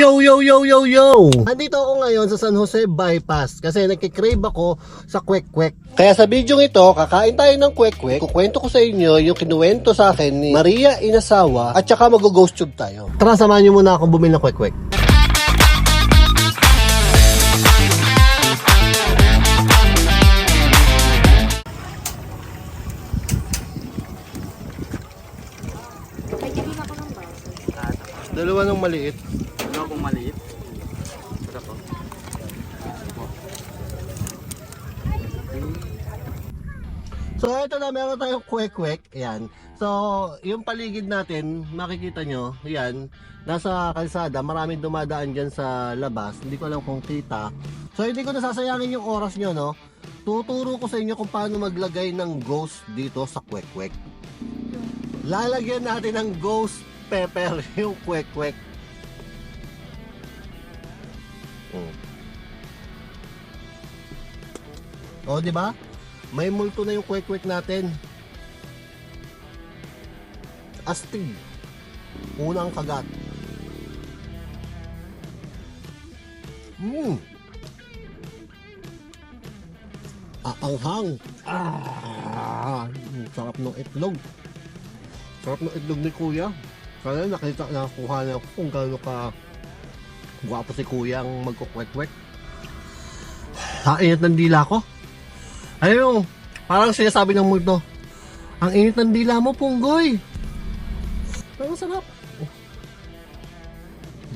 Yo! Andito ako ngayon sa San Jose Bypass kasi nagkikrave ako sa kwek-kwek. Kaya sa video ito, kakain tayo ng kwek-kwek. Kukwento ko sa inyo yung kinuwento sa akin ni Maria Inasawa at saka mag-ghost tube tayo. Tara, samahan niyo muna akong bumili ng kwek-kwek. Dalawa ng maliit. Ano kung maliit? Sarap po. So ito na, meron tayong kwek-kwek. Ayan. So yung paligid natin, makikita nyo, ayan, nasa kalsada, maraming dumadaan dyan sa labas. Hindi ko alam kung kita. So hindi ko nasasayangin yung oras nyo, no? Tuturo ko sa inyo kung paano maglagay ng ghost dito sa kwek-kwek. Lalagyan natin ng ghost pepper yung kwek-kwek. O, di ba? May multo na yung kwek-kwek natin. Astig. Unang kagat. Aanghang. Sarap ng itlog. Sarap ng itlog ni Kuya. Kaya nakuha na ako kung gaano ka gwapo si Kuya ang magkukwek-kwek. Init ng dila ko. Ayun, parang sinasabi ng multo, ang init ng dila mo, Punggoy. Pero masarap.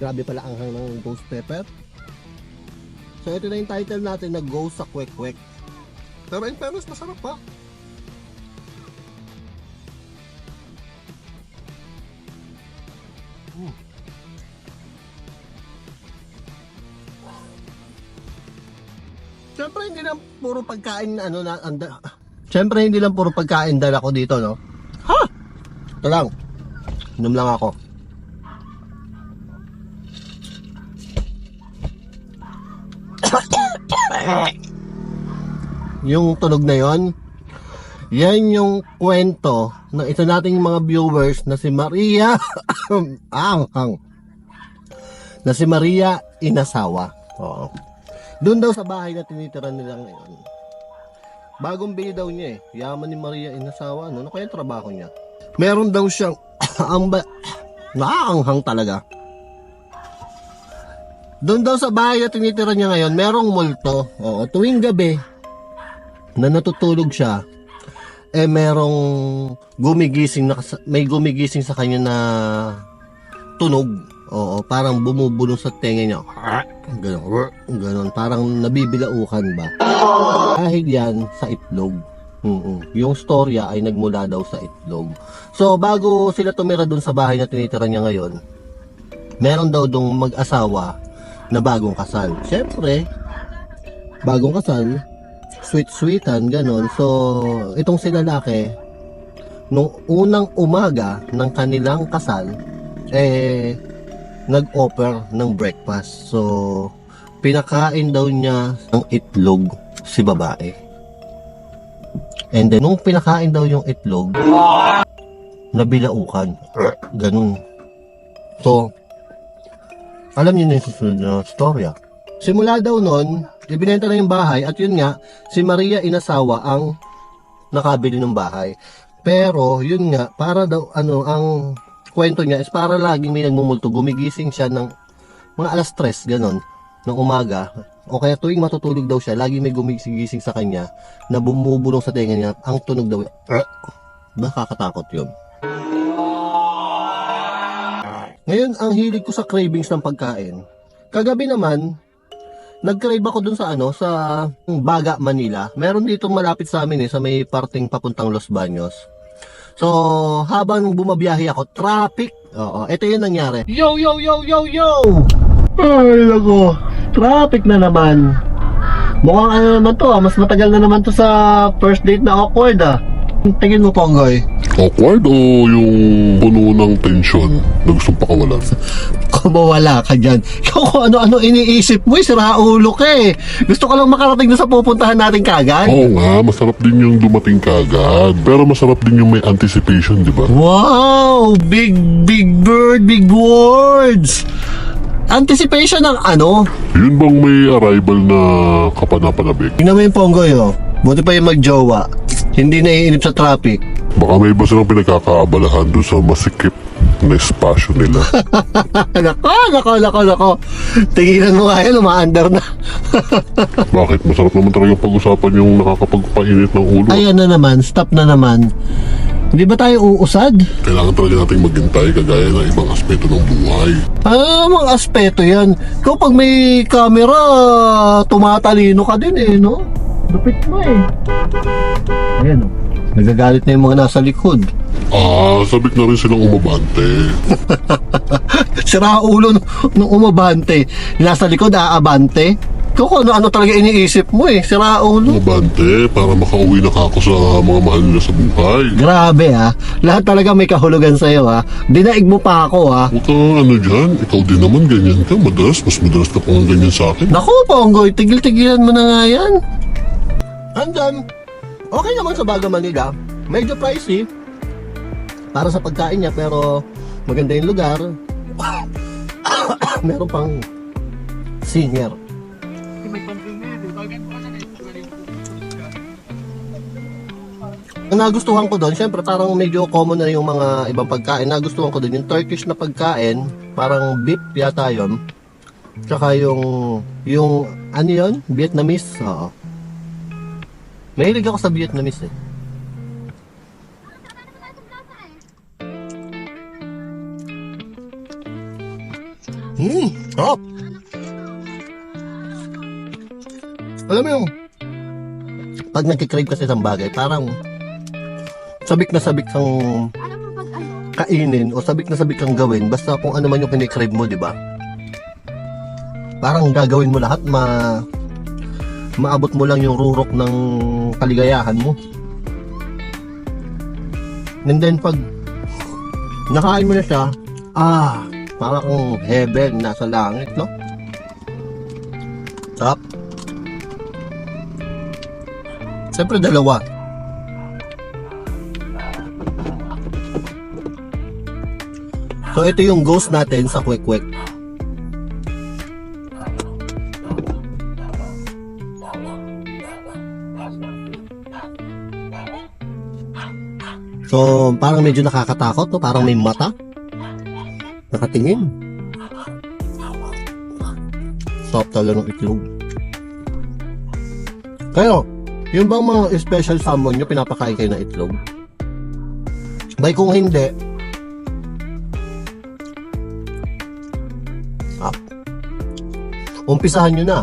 Grabe pala ang hang ng ghost pepper. So ito na yung title natin na Ghost sa Kwek-Kwek. Pero in fairness, masarap pa. Siyempre hindi lang puro pagkain Siyempre hindi lang puro pagkain dala ko dito, no? Ha? Ito lang. Inom lang ako. Yung tunog na yon, yan yung kwento ng isa nating mga viewers na si Maria na si Maria Inasawa. Oo. Doon daw sa bahay na tinitira nila ngayon. Bagong bili daw niya eh. Yaman ni Maria Inasawa. Ano kaya trabaho niya? Meron daw siyang naaanghang talaga. Doon daw sa bahay na tinitira niya ngayon, merong multo. Oo, tuwing gabi na natutulog siya, merong gumigising may gumigising sa kanya na tunog. Oo, parang bumubulong sa tenga niya. Ganon, parang nabibilaukan ba? Dahil yan sa itlog. Yung storya ay nagmula daw sa itlog. So, bago sila tumira dun sa bahay na tinitira niya ngayon, meron daw dong mag-asawa na bagong kasal. Siyempre, bagong kasal, sweet-sweetan, ganon. So, itong si lalaki, nung unang umaga ng kanilang kasal, nag-offer ng breakfast. So, pinakain daw niya ng itlog si babae. And then, nung pinakain daw yung itlog, nabilaukan. Ganun. So, alam niyo na yung susunod na storya. Simula daw nun, ibinenta na yung bahay at yun nga, si Maria Inasawa ang nakabili ng bahay. Pero, yun nga, para daw, ang kwento niya is para laging may nagmumulto, gumigising siya ng mga alas 3, ganon, ng umaga, o kaya tuwing matutulog daw siya, laging may gumigising sa kanya na bumubulong sa tenga niya, ang tunog daw, nakakatakot yun. Ngayon, ang hilig ko sa cravings ng pagkain, kagabi naman, nag-crave ako dun sa sa Baga, Manila. Meron dito malapit sa amin sa may parting papuntang Los Baños. So, habang bumabiyahe ako, traffic. Oo, ito yung nangyari. Yo! Ay, lako. Traffic na naman. Mukhang ano naman to, mas matagal na naman to sa first date na awkward Tingin mo, Ponggoy. Awkward o yung puno ng tension na gustong pakawalan? Kumawala ka dyan. Kung ano-ano iniisip mo, sira ulo ka eh. Gusto ko lang makarating na sa pupuntahan natin kagad. Oo nga, masarap din yung dumating kagad. Pero masarap din yung may anticipation, di ba? Wow! Big bird, big words! Anticipation ng ano? Yun bang may arrival na kapanapanabik? Tingnan mo yung Ponggoy, oh. Buti pa yung magjowa. Hindi naiinip sa traffic. Baka may iba silang pinagkakaabalahan doon sa masikip na espasyo nila. Nako. Tigilan mo nga yan, umaandar na. Bakit? Masarap naman talaga pag-usapan yung nakakapagpainit ng ulo. Ayan na naman, stop na naman. Hindi ba tayo uusad? Kailangan talaga nating maghintay kagaya ng ibang aspeto ng buhay. Mga aspeto yan. Ikaw pag may camera, tumatalino ka din eh, no? Lupit mo eh. Ayan, oh. Nagagalit na yung mga nasa likod. Sabik na rin silang umabante. Sira ulo nung umabante. Nasa likod, aabante. Ikaw kung ano talaga iniisip mo eh. Sira ulo. Umabante para makauwi na ako sa mga mahal nila sa buhay. Grabe ha. Lahat talaga may kahulugan sa'yo ha. Dinaig mo pa ako ha. Huwag kang ano dyan. Ikaw din naman ganyan ka. Mas madalas ka pang ganyan sa akin. Naku, Ponggoy, tigil-tigilan mo na nga yan. And then, okay naman sa Baga Manila. Medyo pricey para sa pagkain niya, pero maganda yung lugar. Meron pang senior. Ang nagustuhan ko doon, syempre parang medyo common na yung mga ibang pagkain. Nagustuhan ko doon yung Turkish na pagkain, parang beef yata yun. Tsaka yung ano yun? Vietnamese. Oo. Mahilig ako sa Vietnamese eh. Sarap! Alam mo yung pag nagkikrave kasi isang bagay, parang sabik na sabik kang kainin o sabik na sabik kang gawin basta kung ano man yung kinikrave mo, di ba? Parang gagawin mo lahat, maabot mo lang yung rurok ng kaligayahan mo. And then pag nakain mo na siya, parang kang heaven, nasa langit, no? Sarap. Siyempre dalawa. So ito yung ghost natin sa kwek-kwek. So parang medyo nakakatakot, no? Parang may mata nakatingin. Sarap talaga ng itlog. Kayo, yung bang mga special salmon nyo, pinapakain kayo ng itlog? Bay kung hindi, umpisahan nyo na.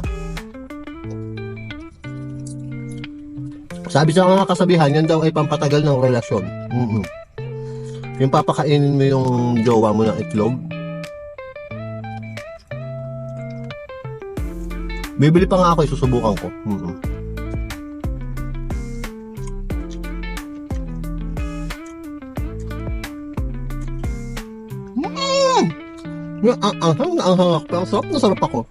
Sabi sa mga kasabihan, yan daw ay pampatagal ng relasyon. Yung papakainin mo yung jowa mo ng itlog. Bibili pa nga ako, susubukan ko. Ang sarap na sarap ako.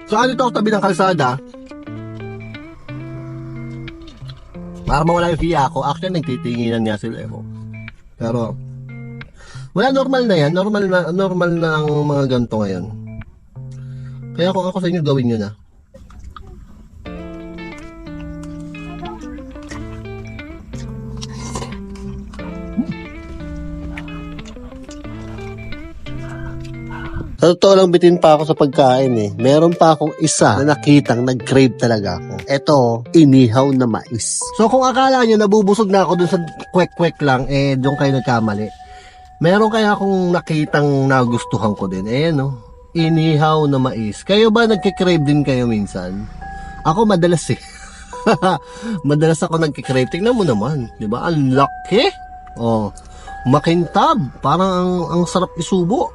Saan ito ako tabi ng kalsada? Para mawala yung hiya ko. Actually, nagtitinginan nga sila ako. Pero, wala, normal na yan. Normal na ang mga ganito ngayon. Kaya kung ako sa inyo, gawin nyo na. Sa totoo lang, bitin pa ako sa pagkain eh. Meron pa akong isa na nakitang nag-crave talaga ako. Ito, inihaw na mais. So kung akala nyo nabubusog na ako dun sa kwek-kwek lang, doon kayo nagkamali. Meron kaya akong nakitang nagustuhan ko din. No? Inihaw na mais. Kayo ba nagkikrave din kayo minsan? Ako madalas eh. Madalas ako nagkikrave. Tingnan mo naman. Diba? Ang laki. Makintab. Parang ang sarap isubo.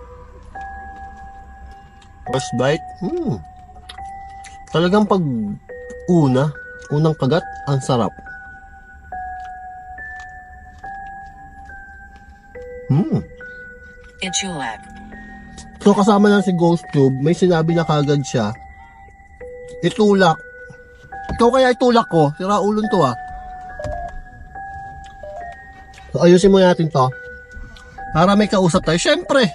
First bite, talagang pag unang kagat, ang sarap. So kasama lang si Ghost Tube, may sinabi na kagad siya, itulak. Ikaw kaya itulak ko, sira ulon to ah. So ayusin mo natin to, para may kausap tayo. Syempre,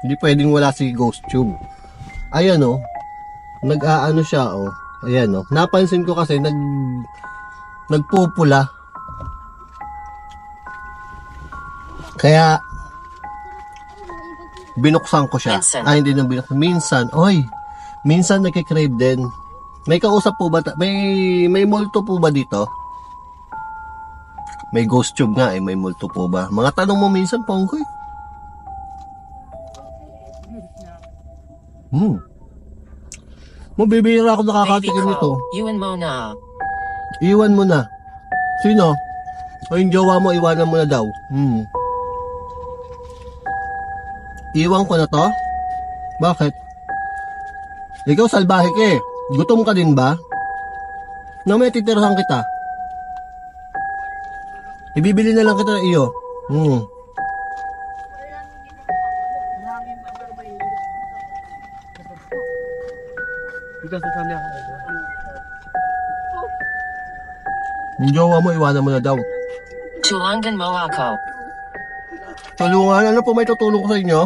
Hindi pwedeng wala si Ghost Tube. Ayan oh. Nag-aano siya oh. Ayan oh. Napansin ko kasi nagpupula. Kaya binuksan ko siya. Minsan. Ay, hindi nang binuksan. Minsan nagkikrave din. May kausap po ba? May multo po ba dito? May Ghost Tube nga eh. May multo po ba? Mga tanong mo minsan, Pongkoy. Mabibira ako Baby nakakatikim nito. ko, iwan mo na. Iwan mo na. Sino? O yung jowa mo, iwanan mo na daw. Iwan ko na to? Bakit? Ikaw salbahe ka eh. Gutom ka din ba? Na may titirahan kita. Ibibili na lang kita ng iyo. Ikaw sa family ako. Yung jowa mo, iwanan mo na daw. Tulungan mo ako. Tulungan, ano po may tutulong ko sa inyo?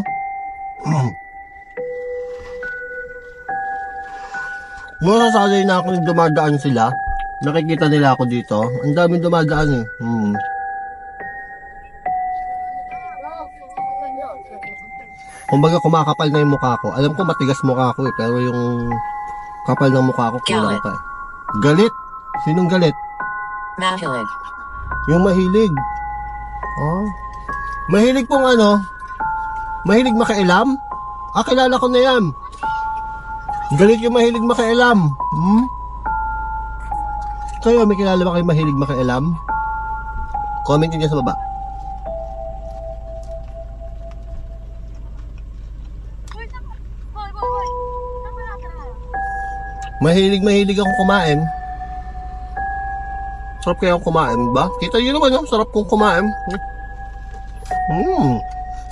Masasanay na ako yung dumadaan sila. Nakikita nila ako dito. Ang daming dumadaan eh. Kumbaga kumakapal na yung mukha ko. Alam ko matigas mukha ko eh. Pero yung kapal ng mukha ko kulang Galit. pa eh. Galit? Sinong galit? Mahilig. Yung mahilig. Oh. Mahilig pong ano? Mahilig makailam? Kilala ko na yan. Galit yung mahilig makailam. Kayo, may kilala ba kayo mahilig makailam? Comment nyo dyan sa baba. Mahilig akong kumain. Sarap kaya akong kumain ba? Kita nyo naman, no? Sarap kong kumain.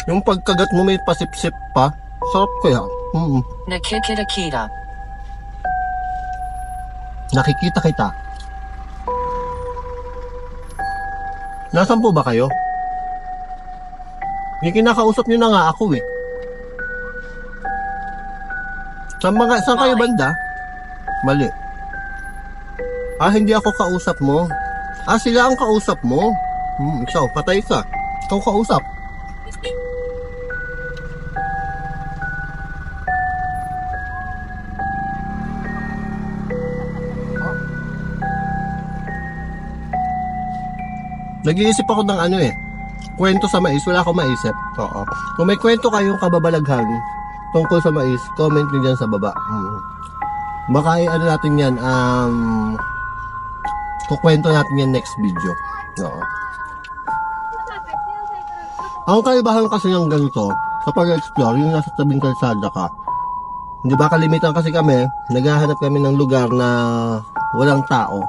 Yung pagkagat mo may pasip-sip pa. Sarap kaya. Nakikita-kita. Nakikita kita. Nasaan po ba kayo? Yung kinakausap nyo na nga ako eh. Saan kayo banda? Mali. Hindi ako kausap mo. Sila ang kausap mo. Ikaw, patay ka. Ikaw kausap. Nag-iisip ako ng ano eh. Kwento sa mais, wala akong maisip. Oo. Kung may kwento kayong kababalaghan tungkol sa mais, comment nyo dyan sa baba. Baka ano natin yan, kukwento natin yan next video. Oo. Ang kaibahan kasi ng ganito, sa pag-explore, yung nasa tabing kalsada ka. Hindi ba kalimitan kasi kami, naghahanap kami ng lugar na walang tao.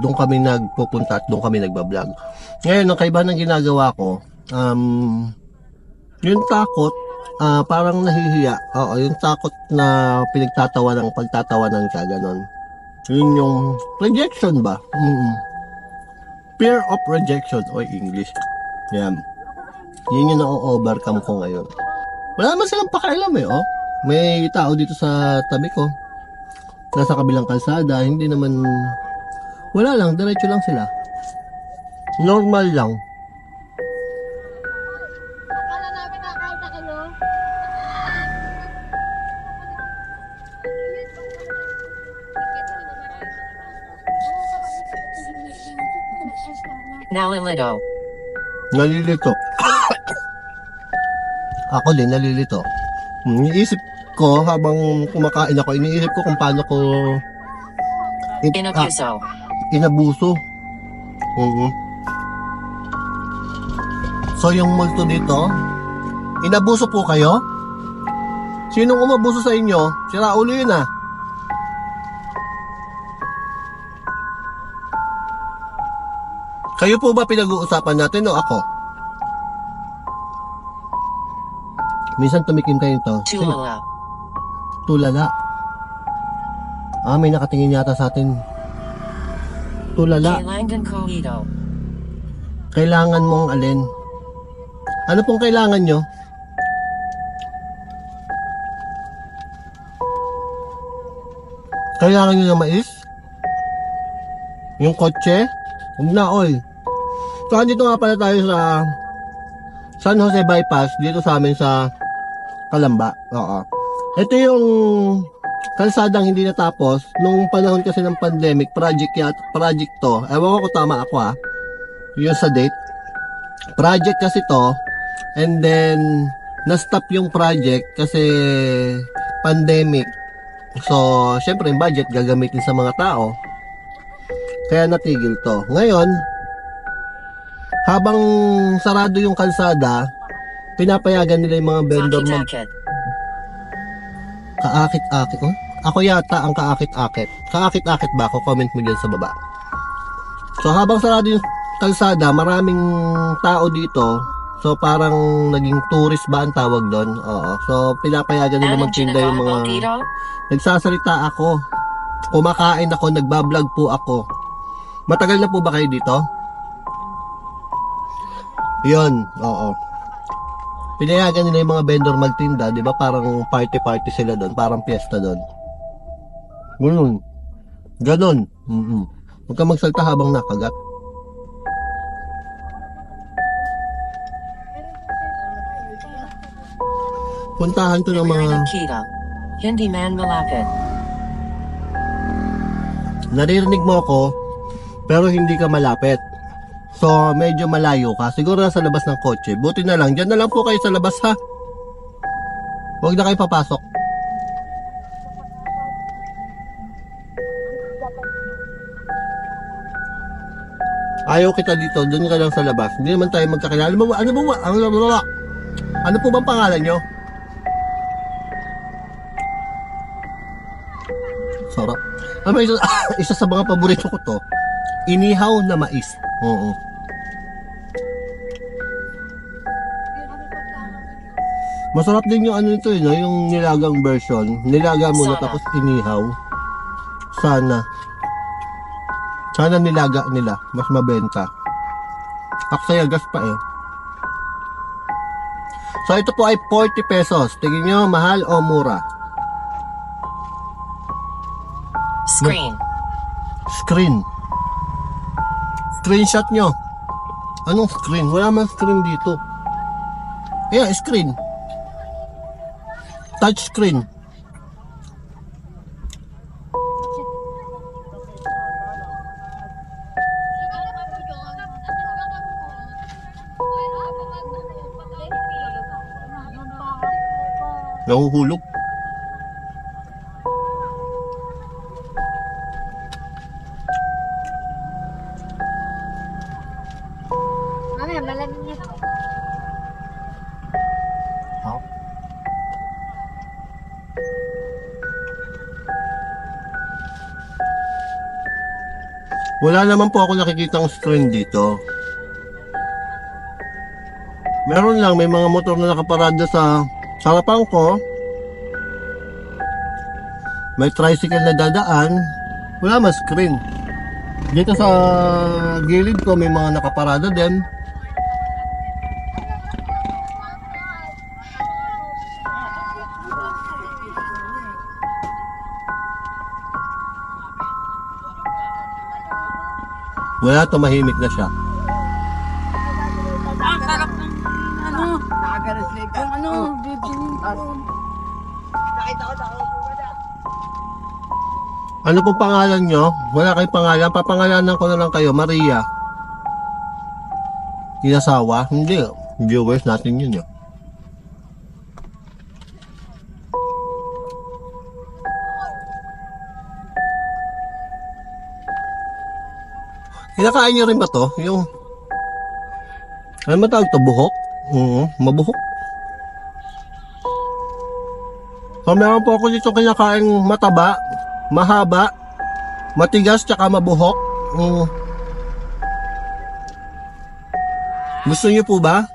Doon kami nagpupunta at doon kami nagbablog. Ngayon, ang kaibahan ng ginagawa ko, yung takot, parang nahihiya. Yung takot na pagtatawanan ka, ganon. Yun yung rejection ba? Fear of rejection o English. Yan. Yun yung na-overcome ko ngayon. Wala naman silang pakialam eh, oh. May tao dito sa tabi ko. Nasa kabilang kalsada, hindi naman... Wala lang, diretso lang sila. Normal lang. Akala namin nakakain na kayo. Nalilito. Nalilito. Ako din, nalilito. Iniisip ko, habang kumakain ako, iniisip ko kung paano ko Inabuso. inabuso. So, yung multo dito, inabuso po kayo? Sinong umabuso sa inyo? Si Raulo yun ah. Kayo po ba pinag-uusapan natin o ako? Minsan tumikim kayo ito. Tulala. Tulala. May nakatingin yata sa atin. Tulala. Kailangan ko ito. Kailangan mong alin? Ano pong kailangan nyo? Kailangan nyo ng mais? Yung kotse? Huwag na, oy. So, andito nga pala tayo sa San Jose Bypass, dito sa amin sa Calamba. Oo. Ito yung kalsadang hindi natapos nung panahon kasi ng pandemic. Project to. Ewan ko kung tama ako ha. Yung sa date. Project kasi to. And then, na-stop yung project kasi pandemic. So, syempre yung budget gagamitin sa mga tao. Kaya natigil to. Ngayon, habang sarado yung kalsada, pinapayagan nila yung mga vendor mag Talkie-tacket. kaakit-akit. Oh? Ako yata ang kaakit-akit. Kaakit-akit ba ako? Comment mo dyan sa baba. So, habang sarado yung kalsada, maraming tao dito. So, parang naging tourist ba ang tawag doon? Oo. So, pinapayagan nila magtinda yung mga... Ginagawa, Nagsasalita ako. Kumakain ako, nagbablog po ako. Matagal na po ba kayo dito? Yun, oo. Pinayagan nila yung mga vendor magtinda, di ba? Parang party-party sila doon, parang piyesta doon. Ganun. Ganon. Huwag ka magsalta habang nakagat. Puntahan to ng mga... Nakita. Hindi man malapit. Naririnig mo ako, pero hindi ka malapit. So, medyo malayo ka. Siguro nasa labas ng kotse. Buti na lang. Diyan na lang po kayo sa labas, ha? Huwag na kayo papasok. Ayaw kita dito. Doon ka lang sa labas. Hindi naman tayo magkakilala. Ano po bang pangalan nyo? Sarap. Isa sa mga paborito ko to. Inihaw na mais. Oo. Masarap din yung ano nito no? Yung nilagang version. Nilaga muna Sana. tapos inihaw. Sana nilaga nila. Mas mabenta. Aksaya gas pa eh. So ito po ay 40 pesos. Tingin nyo, mahal o mura? Screen. Screen. Screenshot nyo. Anong screen? Wala man screen dito. Ayan, screen. Touch screen. Nahuhulog. Mami, malamig niya. Wala naman po ako nakikitang screen dito. Meron lang, may mga motor na nakaparada sa harapan ko. May tricycle na dadaan. Wala mas screen. Dito sa gilid ko may mga nakaparada din. Wala, tumahimik na siya. Ang sarap ng ano. Yung ano, bibinin ko. Ano pong pangalan nyo? Wala kayong pangalan. Papangalanan ko na lang kayo. Maria. Inasawa? Hindi. Viewers natin yun. Kinakain nyo rin ba to? Yung... Ano ba tawag to? Buhok? Mabuhok. So meron po ako dito kinakain mataba, mahaba, matigas, tsaka mabuhok. Gusto niyo po ba?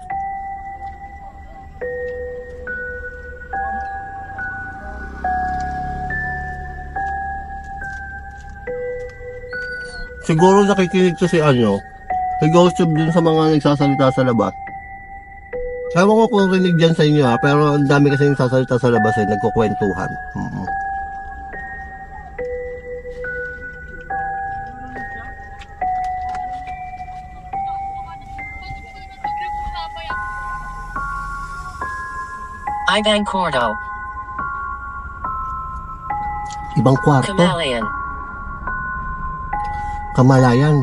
Siguro nakikinig to si si Ghost Tube dun sa mga nagsasalita sa labas. Ewan ko kung rinig dyan sa inyo pero ang dami kasi nagsasalita sa labas nagkukwentuhan. Ibang Cordo. Ibang kwarto. Kamalayan. Kamalayan.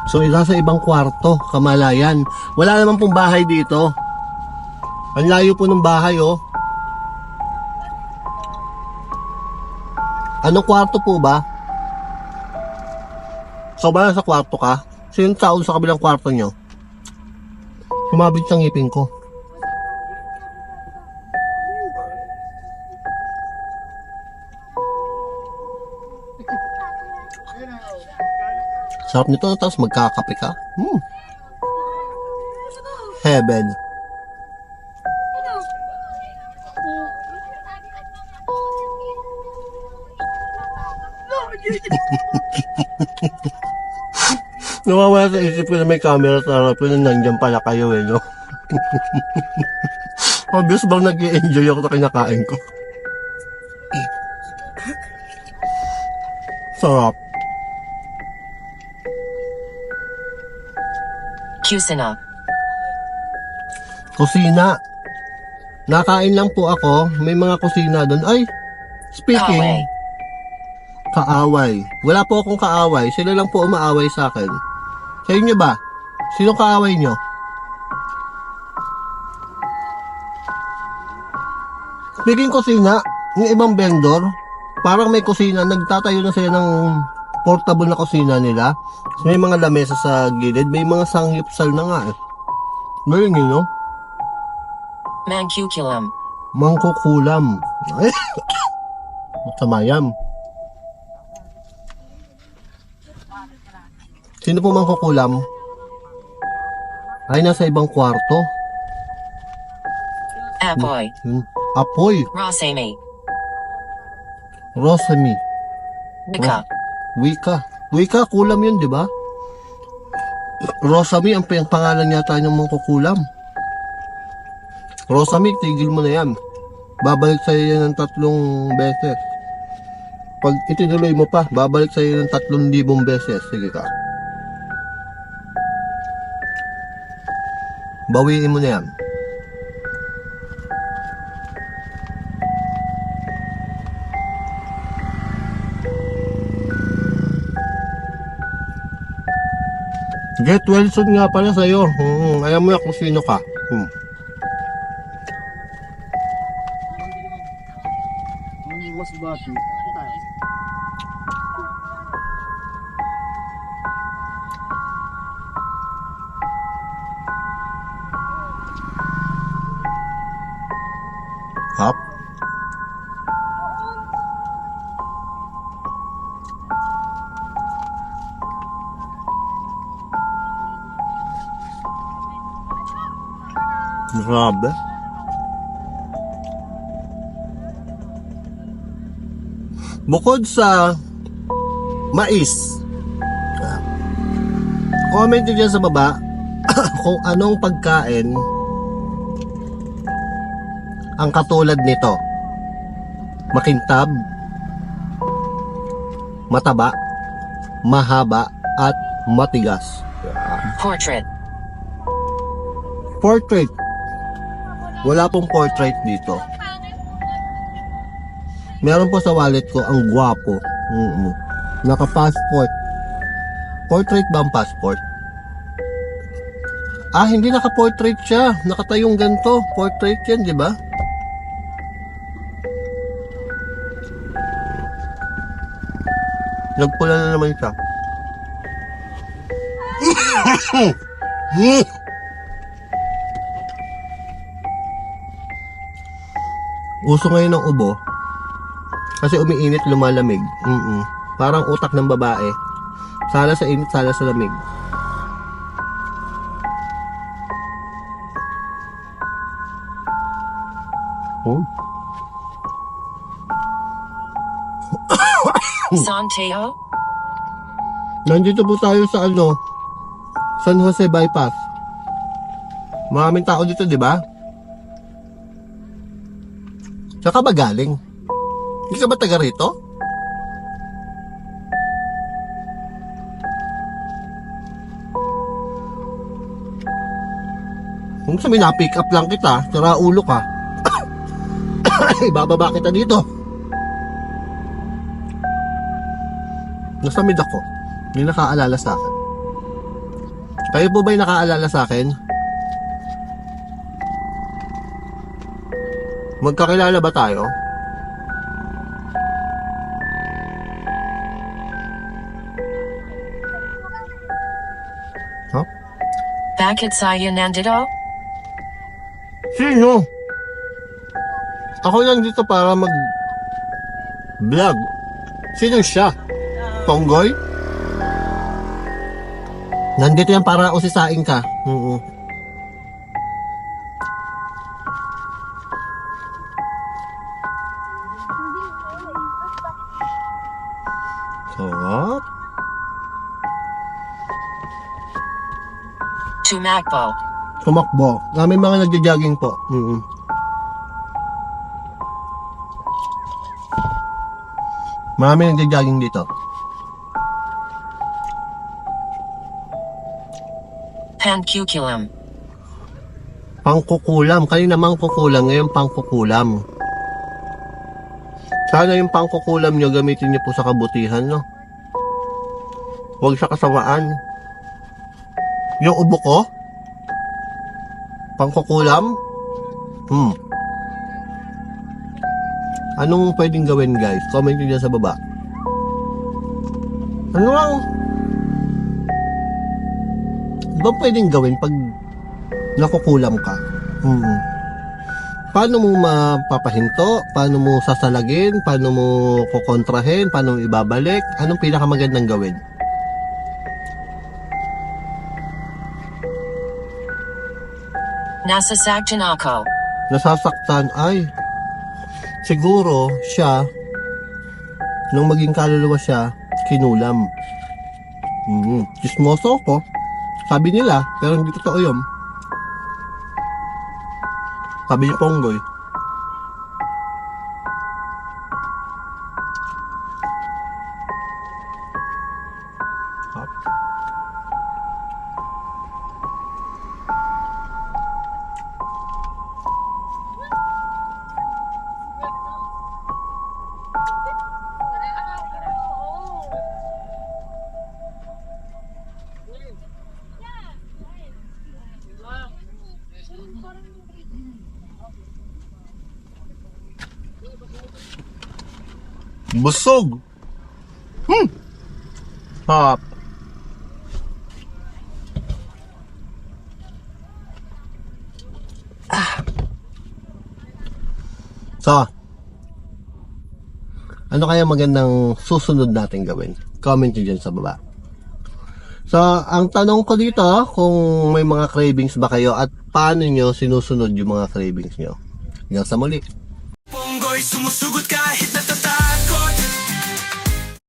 So, nasa ibang kwarto, Kamalayan. Wala naman pong bahay dito. Ang layo po ng bahay, oh. Anong kwarto po ba? So, ba nasa kwarto ka? Sino tao sa kabilang kwarto nyo? Sumabit sa ngipin ko. Sarap nito, tapos magkakape ka. Heaven. Nawawala sa isip ko na may camera sa harap ko na nandiyan pala kayo eh, no? Obvious bang nag-i-enjoy ako sa kinakain ko? Sarap. Kusina. Kusina. Nakain lang po ako. May mga kusina doon. Ay, speaking. Kaaway. Kaaway. Wala po akong kaaway. Sila lang po umaaway sa akin. Sa inyo ba? Sino kaaway nyo? Speaking kusina, yung ibang vendor, parang may kusina, nagtatayo na sila ng portable na kusina nila. May mga lamesa sa gilid, may mga sangyupsal na nga eh. Ngayon yun, no? Mancuculum. Mangkukulam. Ay, matamayam. Sino po mangkukulam? Ay, nasa ibang kwarto. Apoy. Apoy. Rosami. Rosami. Wika. Wika. Wika, kulam yun, di ba? Rosami, ang pangalan yata ng mangkukulam. Rosami, tigil mo na yan. Babalik sa'yo yan ng 3 beses. Pag itinuloy mo pa, babalik sa'yo ng 3,000 beses. Sige ka. Bawiin mo na yan. Get well soon nga pala sa'yo. Alam mo na kung sino ka. Mas bati. Hap. Grabe. Bukod sa mais, comment nyo dyan sa baba kung anong pagkain ang katulad nito. Makintab, mataba, mahaba, at matigas. Portrait. Portrait. Wala pong portrait dito. Meron po sa wallet ko, ang gwapo. Naka-passport. Portrait ba ang passport? Ah, hindi naka-portrait siya. Nakatayong ganito. Portrait yan, di ba? Nagpula na naman siya. Uso ngayon ng ubo. Kasi umiinit, lumalamig. Parang utak ng babae. Sala sa init, sala sa lamig. Oh. Santeo. Nandito po tayo sa San Jose Bypass. Maraming tao dito, di ba? Saka ba galing? Hindi ka ba taga rito? Kung sabi na, pick up lang kita, tira ulo ka. Ibababa kita dito. Nasa mid ako. May nakaalala sa akin. Kayo po ba'y nakaalala sa akin? Magkakilala ba tayo? Huh? Bakit saya nandito? Sino? Ako lang dito para mag-vlog. Sino siya? Tonggoy? Nandito yan para usisain ka. So, what? Tumakbo. Tumakbo. May mga nagja-jogging po. Marami nagja-jogging dito. Pankukulam. Pangkukulam. Kanina mangkukulam, ngayon pangkukulam. Sana yung pangkukulam nyo, gamitin nyo po sa kabutihan, no? Huwag sa kasamaan. Yung ubo ko? Pangkukulam? Anong pwedeng gawin, guys? Comment nyo dyan sa baba. Ano lang? Di ba pwedeng gawin pag nakukulam ka? Paano mo mapapahinto? Paano mo sasalagin? Paano mo kukontrahin? Paano mo ibabalik? Anong pinakamagandang gawin? Nasasaktan ako. Nasasaktan ay siguro siya nung maging kaluluwa siya kinulam. Chismoso ko. Sabi nila, pero hindi totoo yun. Sabi ni Ponggoy. Busog. Hop. So, ano kaya magandang susunod natin gawin? Comment nyo dyan sa baba. So, ang tanong ko dito, kung may mga cravings ba kayo at paano nyo sinusunod yung mga cravings nyo. Hanggang sa muli. Ponggoy, sumusugod ka